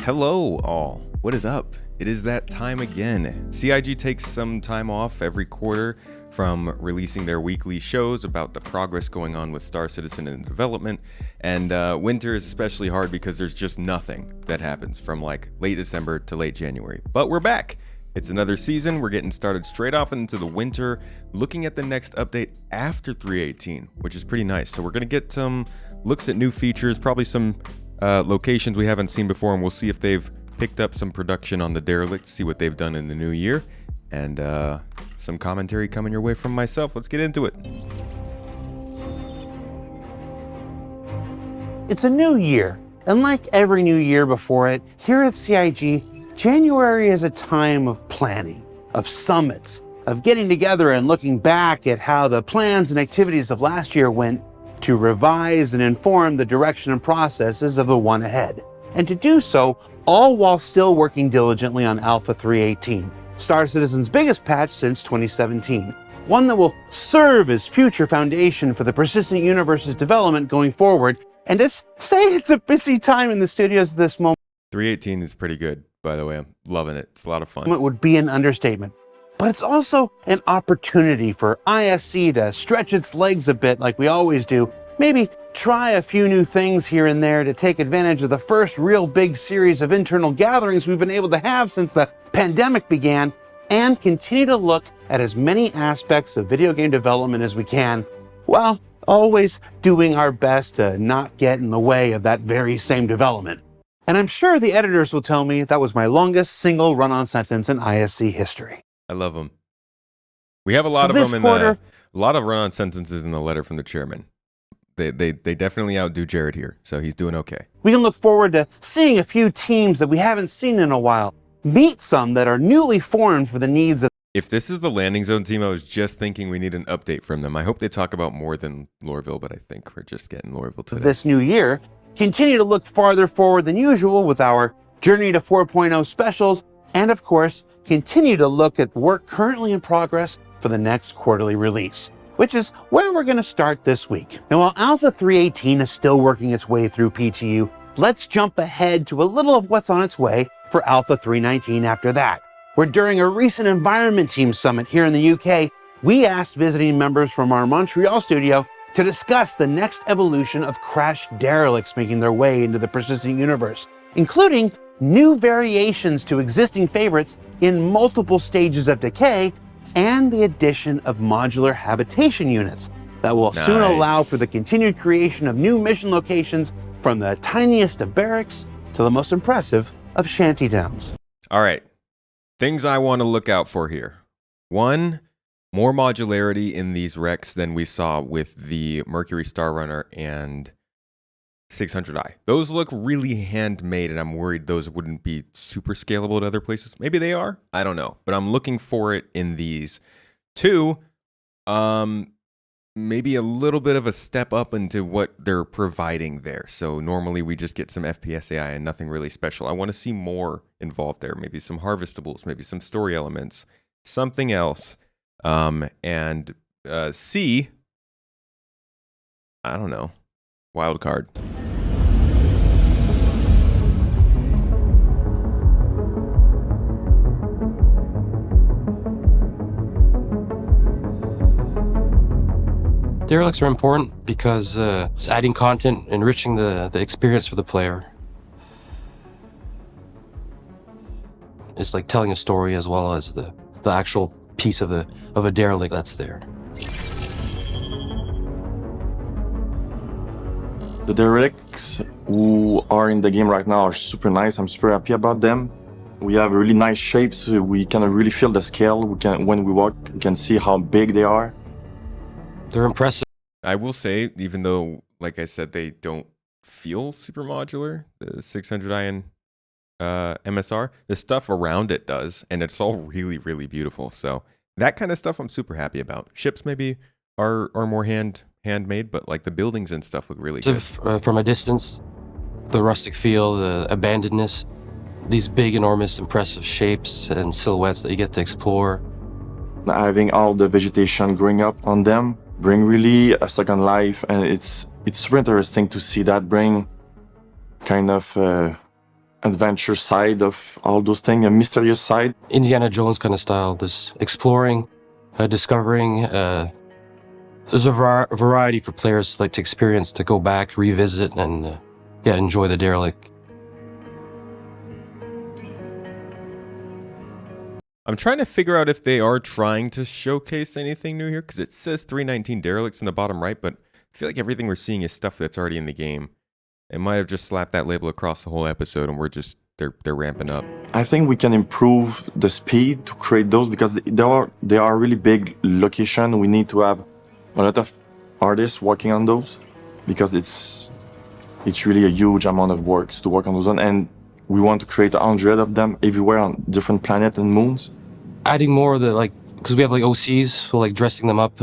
Hello all, what is up? It is that time again. CIG takes some time off every quarter from releasing their weekly shows about the progress going on with Star Citizen in development, and winter is especially hard because there's just nothing that happens from like late December to late January. But we're back. It's another season. We're getting started straight off into the winter, looking at the next update after 3.18, which is pretty nice. So we're going to get some looks at new features, probably some locations we haven't seen before, and we'll see if they've picked up some production on the Derelicts, see what they've done in the new year, and some commentary coming your way from myself. Let's get into it. It's a new year, and like every new year before it, here at CIG, January is a time of planning, of summits, of getting together and looking back at how the plans and activities of last year went to revise and inform the direction and processes of the one ahead. And to do so, all while still working diligently on Alpha 3.18, Star Citizen's biggest patch since 2017. One that will serve as future foundation for the persistent universe's development going forward. And just say it's a busy time in the studios at this moment. 3.18 is pretty good, by the way. I'm loving it. It's a lot of fun. It would be an understatement. But it's also an opportunity for ISC to stretch its legs a bit like we always do. Maybe try a few new things here and there to take advantage of the first real big series of internal gatherings we've been able to have since the pandemic began, and continue to look at as many aspects of video game development as we can, while always doing our best to not get in the way of that very same development. And I'm sure the editors will tell me that was my longest single run-on sentence in ISC history. I love them. We have a lot of them in a lot of run-on sentences in the letter from the chairman. They definitely outdo Jared here, so he's doing okay. We can look forward to seeing a few teams that we haven't seen in a while, meet some that are newly formed for the needs of... If this is the landing zone team, I was just thinking we need an update from them. I hope they talk about more than Lorville, but I think we're just getting Loreville today. This new year, continue to look farther forward than usual with our Journey to 4.0 specials, and of course, continue to look at work currently in progress for the next quarterly release, which is where we're going to start this week. Now, while Alpha 3.18 is still working its way through PTU, let's jump ahead to a little of what's on its way for Alpha 3.19 after that, where during a recent environment team summit here in the UK, we asked visiting members from our Montreal studio to discuss the next evolution of crashed derelicts making their way into the persistent universe, including new variations to existing favorites in multiple stages of decay, and the addition of modular habitation units that will soon allow for the continued creation of new mission locations, from the tiniest of barracks to the most impressive of shantytowns. All right, things I want to look out for here. One, more modularity in these wrecks than we saw with the Mercury Star Runner and 600i. Those look really handmade, and I'm worried those wouldn't be super scalable at other places. Maybe they are, I don't know, but I'm looking for it in these. Two, maybe a little bit of a step up into what they're providing there. So normally we just get some FPS AI and nothing really special. I want to see more involved there. Maybe some harvestables, maybe some story elements, something else. And C, I don't know, wild card. Derelicts are important because it's adding content, enriching the experience for the player. It's like telling a story as well as the actual piece of a derelict that's there. The Derelicts who are in the game right now are super nice. I'm super happy about them. We have really nice shapes. We can really feel the scale. When we walk, we can see how big they are. They're impressive. I will say, even though, like I said, they don't feel super modular, the 600i and MSR, the stuff around it does, and it's all really, really beautiful. So that kind of stuff I'm super happy about. Ships maybe are more handmade, but like the buildings and stuff look really good. From a distance, the rustic feel, the abandonedness, these big, enormous, impressive shapes and silhouettes that you get to explore. Having all the vegetation growing up on them bring really a second life, and it's super interesting to see that bring kind of adventure side of all those things, a mysterious side. Indiana Jones kind of style, this exploring, discovering. There's a variety for players like to experience, to go back, revisit, and enjoy the derelict. I'm trying to figure out if they are trying to showcase anything new here, because it says 319 Derelicts in the bottom right, but I feel like everything we're seeing is stuff that's already in the game. It might have just slapped that label across the whole episode, and they're ramping up. I think we can improve the speed to create those, because they are really big location. We need to have a lot of artists working on those, because it's really a huge amount of work to work on those, and we want to create 100 of them everywhere on different planets and moons. Adding more of the, like, because we have like OCs, so like dressing them up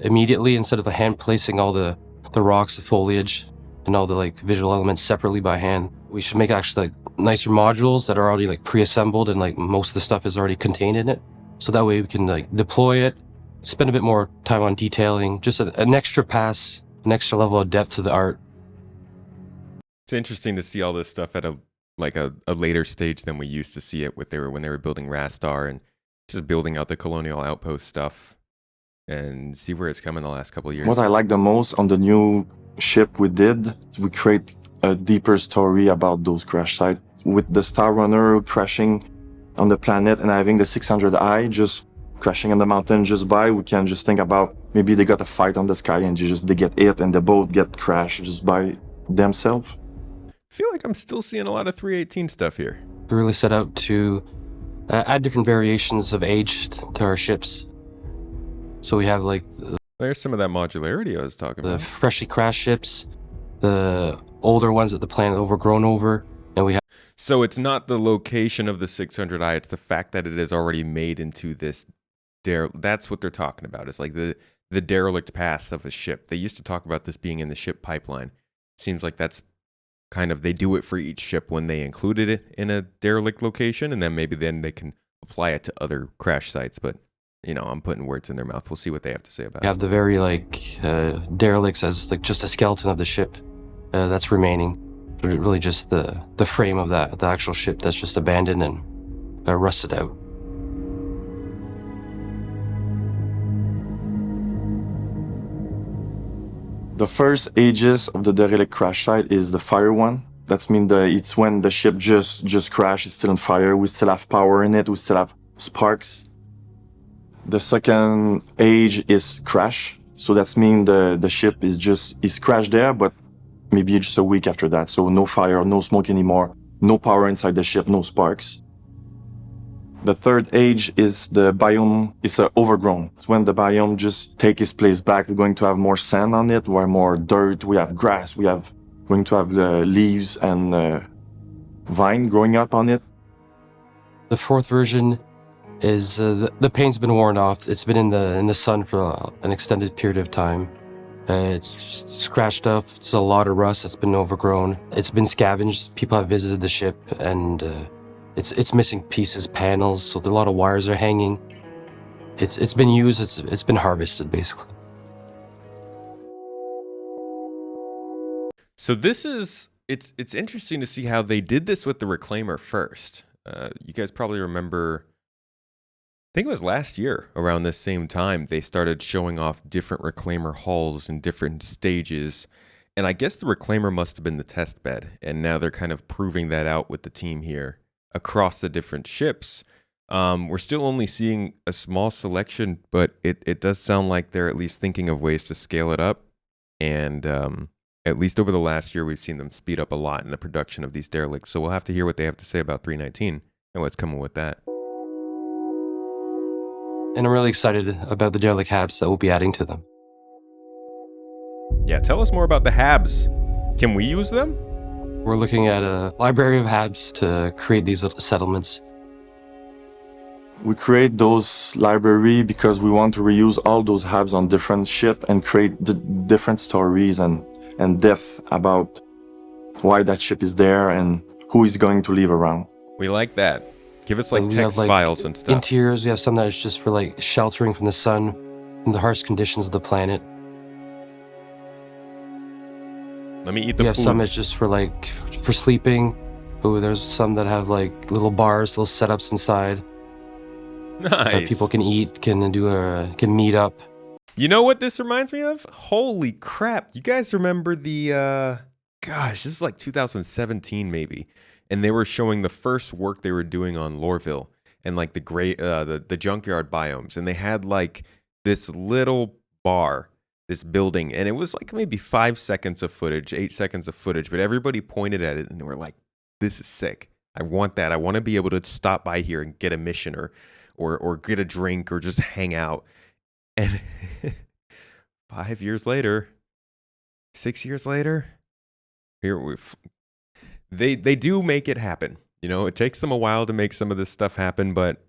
immediately instead of hand placing all the rocks, the foliage, and all the like visual elements separately by hand. We should make actually like nicer modules that are already like pre-assembled, and like most of the stuff is already contained in it. So that way we can like deploy it, spend a bit more time on detailing, just an extra pass, an extra level of depth to the art. It's interesting to see all this stuff at a later stage than we used to see it when they were building Rastar and just building out the colonial outpost stuff, and see where it's come in the last couple of years. What I like the most on the new ship we create a deeper story about those crash sites. With the Star Runner crashing on the planet and having the 600i just crashing on the mountain just by, we can just think about maybe they got a fight on the sky and they get hit and the boat get crashed just by themselves. I feel like I'm still seeing a lot of 318 stuff here. We really set out to add different variations of age to our ships. So we have like There's some of that modularity I was talking the about. freshly crashed ships, the older ones that the planet overgrown over, and we have. So it's not the location of the 600i, it's the fact that it is already made into this that's what they're talking about. It's like the derelict pass of a ship. They used to talk about this being in the ship pipeline. Seems like that's kind of, they do it for each ship when they included it in a derelict location, and then maybe then they can apply it to other crash sites. But you know, I'm putting words in their mouth. We'll see what they have to say about We it. have the very like derelicts as like just a skeleton of the ship that's remaining. Really just the frame of the actual ship that's just abandoned and rusted out. The first ages of the derelict crash site is the fire one. That's mean it's when the ship just crashed, it's still on fire. We still have power in it. We still have sparks. The second age is crash. So that's mean the ship is crashed there, but maybe just a week after that. So no fire, no smoke anymore, no power inside the ship, no sparks. The third age is the biome. It's overgrown. It's when the biome just take its place back. We're going to have more sand on it. We have more dirt. We have grass. Going to have leaves and vine growing up on it. The fourth version is the paint's been worn off. It's been in the sun for an extended period of time. It's scratched up. It's a lot of rust that's been overgrown. It's been scavenged. People have visited the ship, and it's missing pieces, panels. So a lot of wires are hanging. It's been used. It's been harvested basically. So this is, it's interesting to see how they did this with the Reclaimer first. You guys probably remember, I think it was last year around this same time, they started showing off different Reclaimer hulls in different stages. And I guess the Reclaimer must have been the test bed. And now they're kind of proving that out with the team here across the different ships. We're still only seeing a small selection, but it does sound like they're at least thinking of ways to scale it up. And at least over the last year, we've seen them speed up a lot in the production of these derelicts. So we'll have to hear what they have to say about 319 and what's coming with that. And I'm really excited about the derelict habs that we'll be adding to them. Yeah, tell us more about the habs. Can we use them? We're looking at a library of habs to create these little settlements. We create those library because we want to reuse all those hubs on different ship and create the different stories and depth about why that ship is there and who is going to live around. We like that. Give us like We text have, like, files and stuff. Interiors, we have some that is just for like sheltering from the sun, from the harsh conditions of the planet. Let me eat the We have some that's foods. just for like for sleeping. Oh, there's some that have like little bars, little setups inside that Nice. people can eat, can meet up. You know what this reminds me of? Holy crap. You guys remember the, gosh, this is like 2017 maybe. And they were showing the first work they were doing on Lorville and like the junkyard biomes. And they had like this little bar, this building, and it was like maybe 5 seconds of footage, 8 seconds of footage, but everybody pointed at it and they were like, this is sick. I want that. I want to be able to stop by here and get a mission or get a drink or just hang out. And 5 years later, 6 years later, they do make it happen. You know, it takes them a while to make some of this stuff happen, but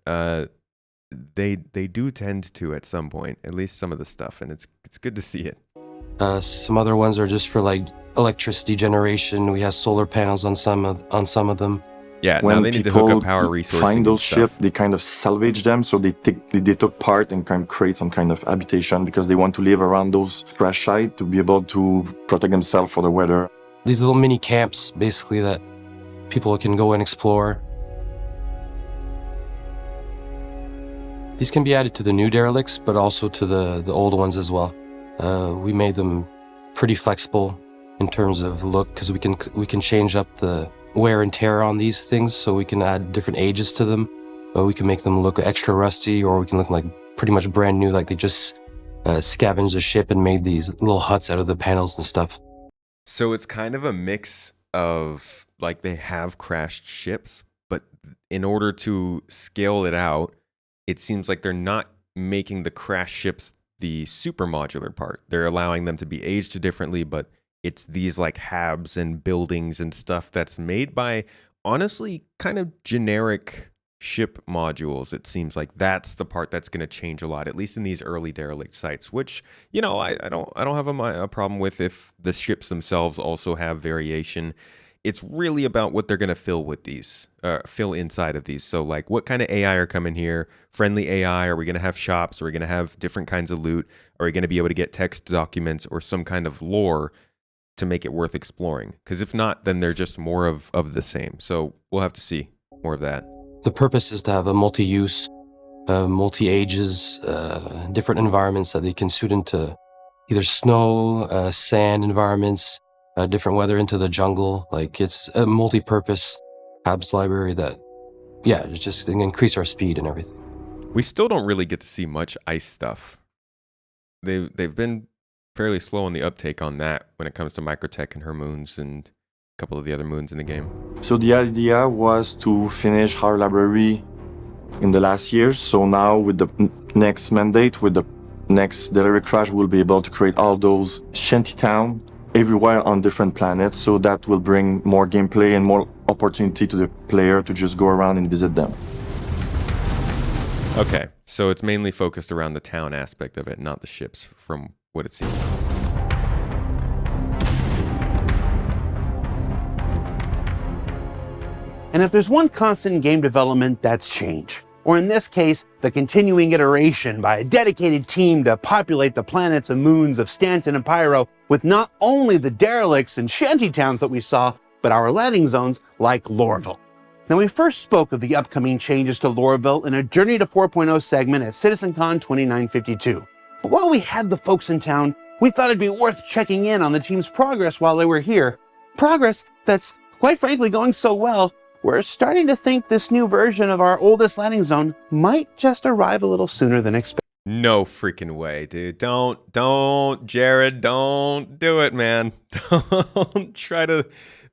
they do tend to at some point, at least some of the stuff, and it's good to see it. Some other ones are just for like electricity generation. We have solar panels on some of them. Yeah, When now they need to hook people up power resources. find those ships, they kind of salvage them, so they took part and kind of create some kind of habitation because they want to live around those crash sites to be able to protect themselves for the weather. These little mini camps, basically, that people can go and explore. These can be added to the new derelicts, but also to the old ones as well. We made them pretty flexible in terms of look because we can change up the wear and tear on these things, so we can add different ages to them. We can make them look extra rusty, or we can look like pretty much brand new, like they just scavenged the ship and made these little huts out of the panels and stuff. So it's kind of a mix of like they have crashed ships, but in order to scale it out, it seems like they're not making the crashed ships the super modular part. They're allowing them to be aged differently, but it's these like habs and buildings and stuff that's made by honestly kind of generic ship modules. It seems like that's the part that's going to change a lot, at least in these early derelict sites, which, you know, I don't have a problem with if the ships themselves also have variation. It's really about what they're going to fill with these, fill inside of these. So like what kind of AI are coming here? Friendly AI? Are we going to have shops? Are we going to have different kinds of loot? Are we going to be able to get text documents or some kind of lore to make it worth exploring? Because if not, then they're just more of the same. So we'll have to see more of that. The purpose is to have a multi-use, multi-ages, different environments that they can suit into either snow, sand environments, different weather into the jungle. Like it's a multi-purpose habs library that, yeah, it's just increase our speed and everything. We still don't really get to see much ice stuff. They've been fairly slow on the uptake on that when it comes to Microtech and her moons and a couple of the other moons in the game. So the idea was to finish our library in the last years. So now with the next mandate, with the next Derelict Crash, we'll be able to create all those shantytown everywhere on different planets. So that will bring more gameplay and more opportunity to the player to just go around and visit them. Okay, so it's mainly focused around the town aspect of it, not the ships, from what it seems. And if there's one constant in game development, that's change. Or in this case, the continuing iteration by a dedicated team to populate the planets and moons of Stanton and Pyro with not only the derelicts and shantytowns that we saw, but our landing zones like Lorville. Now, we first spoke of the upcoming changes to Loreville in a Journey to 4.0 segment at CitizenCon 2952. But while we had the folks in town, we thought it'd be worth checking in on the team's progress while they were here. Progress that's, quite frankly, going so well, we're starting to think this new version of our oldest landing zone might just arrive a little sooner than expected. No freaking way, dude. Don't, Jared, don't do it, man. Don't try to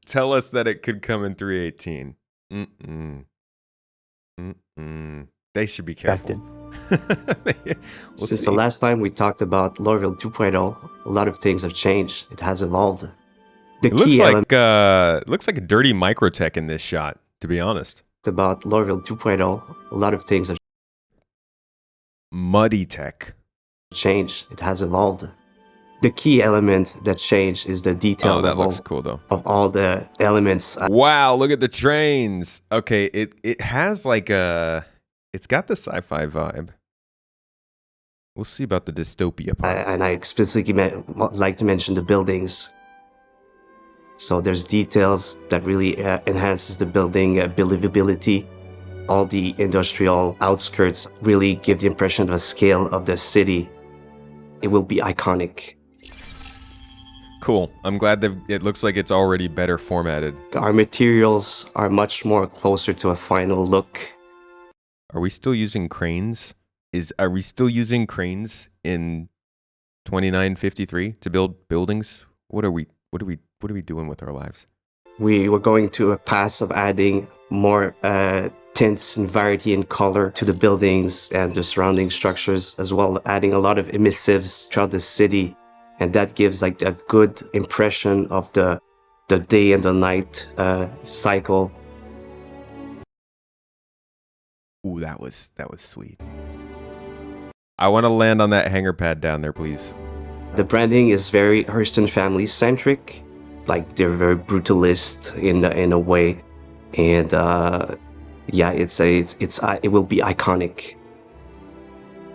tell us that it could come in 318. They should be careful. Since the last time we talked about Lorville 2.0, a lot of things have changed. It has evolved. It looks like a dirty Microtech in this shot, to be honest. About Lorville 2.0, a lot of things have Muddy tech. changed. It has evolved. The key element that changed is the detail that level looks cool, though. of all the elements. Wow, look at the trains. Okay, it has like it's got the sci-fi vibe. We'll see about the dystopia part. And I specifically like to mention the buildings. So there's details that really enhances the building believability. All the industrial outskirts really give the impression of a scale of the city. It will be iconic. Cool. I'm glad that it looks like it's already better formatted. Our materials are much more closer to a final look. Are we still using cranes? Are we still using cranes in 2953 to build buildings? What are we doing with our lives? We were going to a path of adding more tints and variety in color to the buildings and the surrounding structures, as well adding a lot of emissives throughout the city. And that gives like a good impression of the day and the night cycle. Ooh, that was sweet. I want to land on that hangar pad down there, please. The branding is very Hurston family centric. Like they're very brutalist in a way, and yeah, it will be iconic.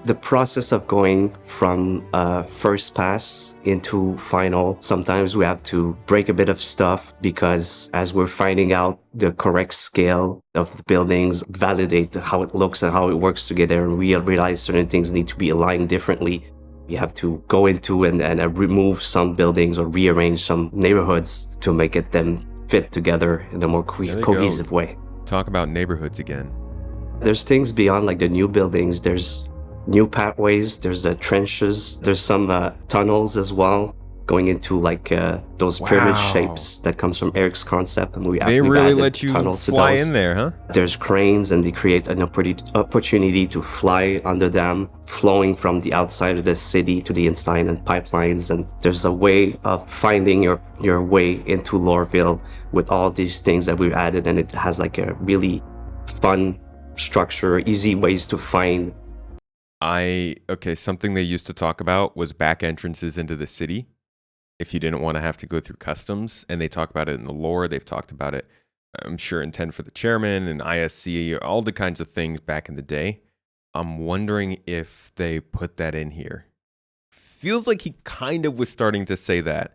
The process of going from first pass into final, sometimes we have to break a bit of stuff because as we're finding out the correct scale of the buildings, validate how it looks and how it works together, and realize certain things need to be aligned differently. You have to go into and remove some buildings or rearrange some neighborhoods to make them fit together in a more cohesive way. Talk about neighborhoods again. There's things beyond like the new buildings. There's new pathways, there's the trenches, there's some tunnels as well, going into like those pyramid shapes that comes from Eric's concept, and they really let you fly in there, huh? There's cranes, and they create an opportunity to fly under them, flowing from the outside of the city to the inside, and pipelines. And there's a way of finding your way into Lorville with all these things that we've added, and it has like a really fun structure, easy ways to find. Something they used to talk about was back entrances into the city if you didn't want to have to go through customs, and they talk about it in the lore. They've talked about it, I'm sure, in 10 for the Chairman and ISC, all the kinds of things back in the day. I'm wondering if they put that in here. Feels like he kind of was starting to say that.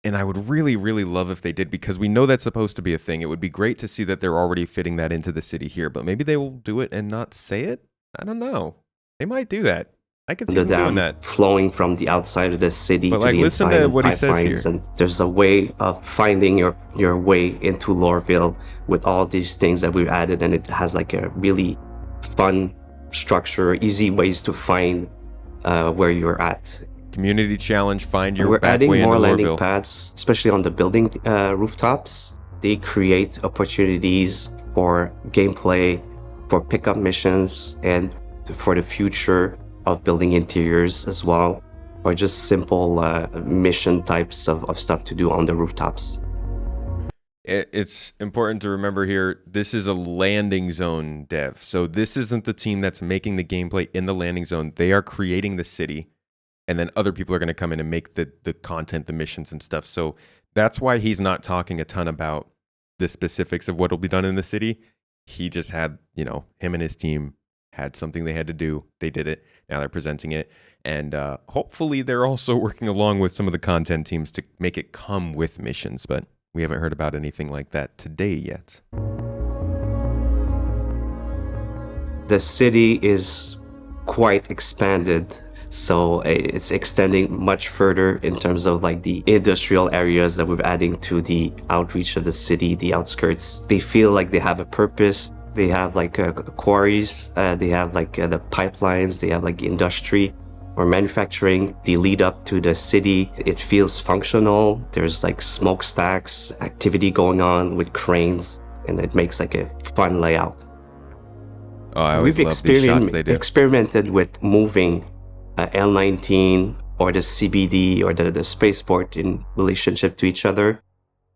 And I would really, really love if they did, because we know that's supposed to be a thing. It would be great to see that they're already fitting that into the city here, but maybe they will do it and not say it? I don't know. They might do that. I can see them doing that. Flowing from the outside of the city but to like, the listen inside to of what he pipelines. says here. And there's a way of finding your way into Lorville with all these things that we've added, and it has like a really fun structure, easy ways to find where you're at. Community challenge, find your We're back adding way into more landing Lorville. pads, especially on the building rooftops. They create opportunities for gameplay, for pickup missions, and for the future of building interiors as well, or just simple mission types of stuff to do on the rooftops. It's important to remember here, this is a landing zone dev. So this isn't the team that's making the gameplay in the landing zone. They are creating the city, and then other people are going to come in and make the content, the missions and stuff. So that's why he's not talking a ton about the specifics of what will be done in the city. He just had, him and his team had something they had to do. They did it. Now they're presenting it. And hopefully they're also working along with some of the content teams to make it come with missions. But we haven't heard about anything like that today yet. The city is quite expanded, so it's extending much further in terms of like the industrial areas that we're adding to the outreach of the city, the outskirts. They feel like they have a purpose. They have like quarries, they have like the pipelines, they have like industry or manufacturing. They lead up to the city. It feels functional. There's like smokestacks, activity going on with cranes, and it makes like a fun layout. Oh, I always love these shots they do. Experimented with moving L19 or the CBD or the spaceport in relationship to each other.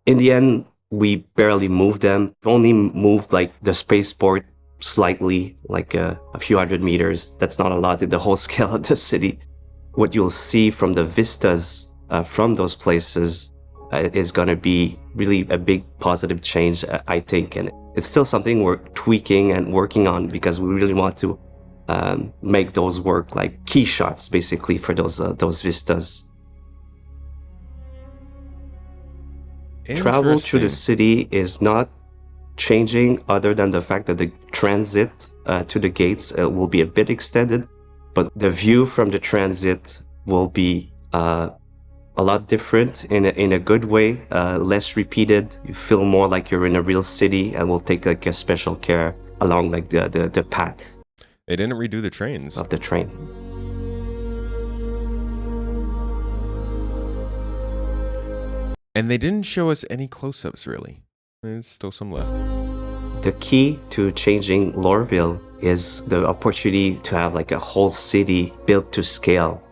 In the end, we barely moved them. We only moved like the spaceport slightly, like a few hundred meters. That's not a lot in the whole scale of the city. What you'll see from the vistas from those places is going to be really a big positive change, I think. And it's still something we're tweaking and working on because we really want to make those work like key shots, basically, for those vistas. Travel through the Interesting. city is not changing other than the fact that the transit to the gates will be a bit extended, but the view from the transit will be a lot different in a good way, less repeated. You feel more like you're in a real city, and we'll take like a special care along like the path They didn't redo the trains. of the train. And they didn't show us any close-ups, really. There's still some left. The key to changing Lorville is the opportunity to have like a whole city built to scale,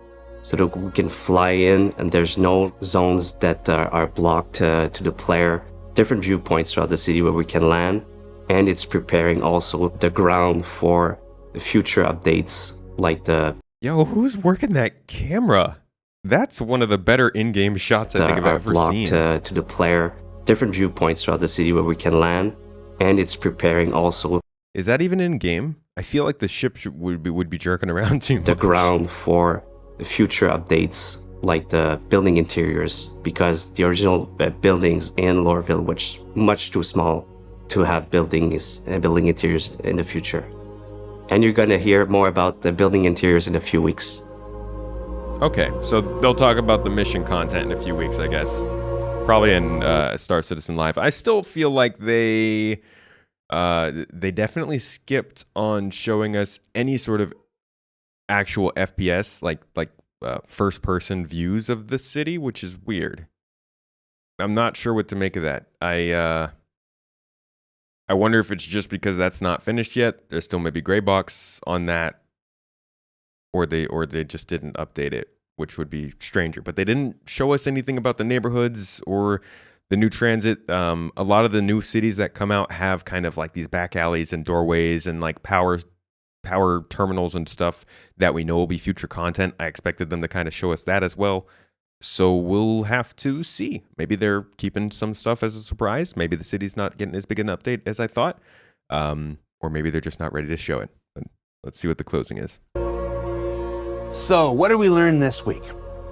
so that we can fly in and there's no zones that are blocked to the player. Different viewpoints throughout the city where we can land, and it's preparing also the ground for the future updates like the Yo, who's working that camera? That's one of the better in-game shots I think I've are ever blocked seen. to the player. Different viewpoints throughout the city where we can land, and it's preparing also Is that even in-game? I feel like the ship would be jerking around too much. the ground for the future updates like the building interiors, because the original buildings in Lorville were much too small to have building interiors in the future. And you're gonna hear more about the building interiors in a few weeks. Okay, so they'll talk about the mission content in a few weeks, I guess. Probably in Star Citizen Live. I still feel like they definitely skipped on showing us any sort of actual FPS, like first-person views of the city, which is weird. I'm not sure what to make of that. I wonder if it's just because that's not finished yet. There's still maybe gray box on that, or they just didn't update it, which would be stranger. But they didn't show us anything about the neighborhoods or the new transit. A lot of the new cities that come out have kind of like these back alleys and doorways and like power terminals and stuff that we know will be future content. I expected them to kind of show us that as well. So we'll have to see. Maybe they're keeping some stuff as a surprise. Maybe the city's not getting as big an update as I thought. Or maybe they're just not ready to show it. But let's see what the closing is. So, what did we learn this week?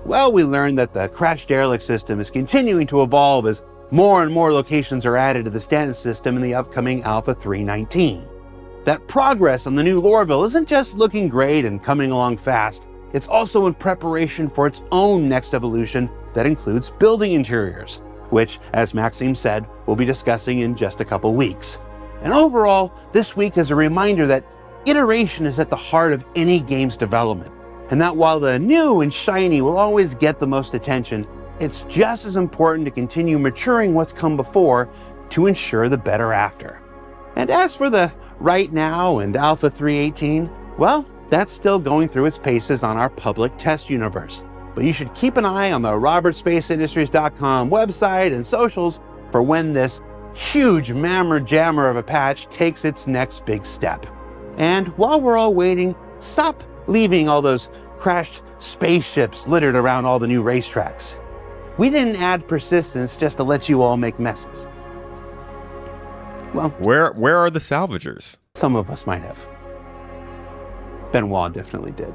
Well, we learned that the crash derelict system is continuing to evolve as more and more locations are added to the standard system in the upcoming Alpha 3.19. That progress on the new Loreville isn't just looking great and coming along fast, it's also in preparation for its own next evolution that includes building interiors, which, as Maxime said, we'll be discussing in just a couple weeks. And overall, this week is a reminder that iteration is at the heart of any game's development, and that while the new and shiny will always get the most attention, it's just as important to continue maturing what's come before to ensure the better after. And as for the right now and Alpha 3.18, well, that's still going through its paces on our public test universe. But you should keep an eye on the robertspaceindustriescom website and socials for when this huge mammer jammer of a patch takes its next big step. And while we're all waiting, stop leaving all those crashed spaceships littered around all the new racetracks. We didn't add persistence just to let you all make messes. Well, Where are the salvagers? some of us might have. Benoit definitely did.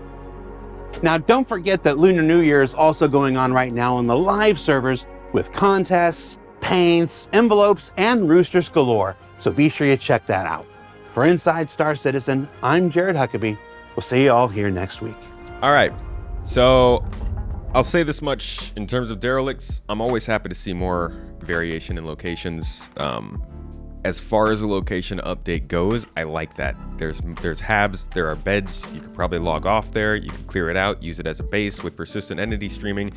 Now, don't forget that Lunar New Year is also going on right now on the live servers with contests, paints, envelopes, and roosters galore. So be sure you check that out. For Inside Star Citizen, I'm Jared Huckabee. We'll see you all here next week. All right, so I'll say this much in terms of derelicts. I'm always happy to see more variation in locations. As far as the location update goes, I like that. There's habs, there are beds. You could probably log off there. You can clear it out, use it as a base with persistent entity streaming.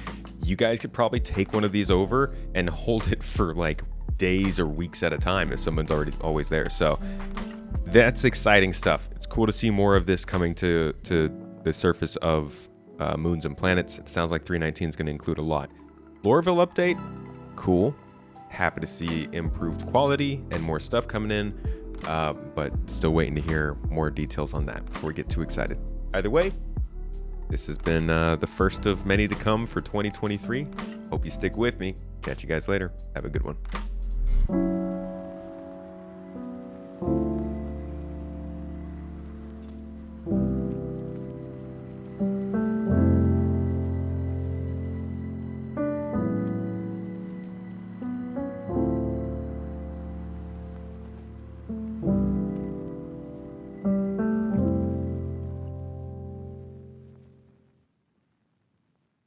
You guys could probably take one of these over and hold it for like days or weeks at a time if someone's always there. So that's exciting stuff. It's cool to see more of this coming to the surface of moons and planets. It sounds like 3.19 is going to include a lot. Loreville update, cool. Happy to see improved quality and more stuff coming in, but still waiting to hear more details on that before we get too excited. Either way, this has been the first of many to come for 2023. Hope you stick with me. Catch you guys later. Have a good one.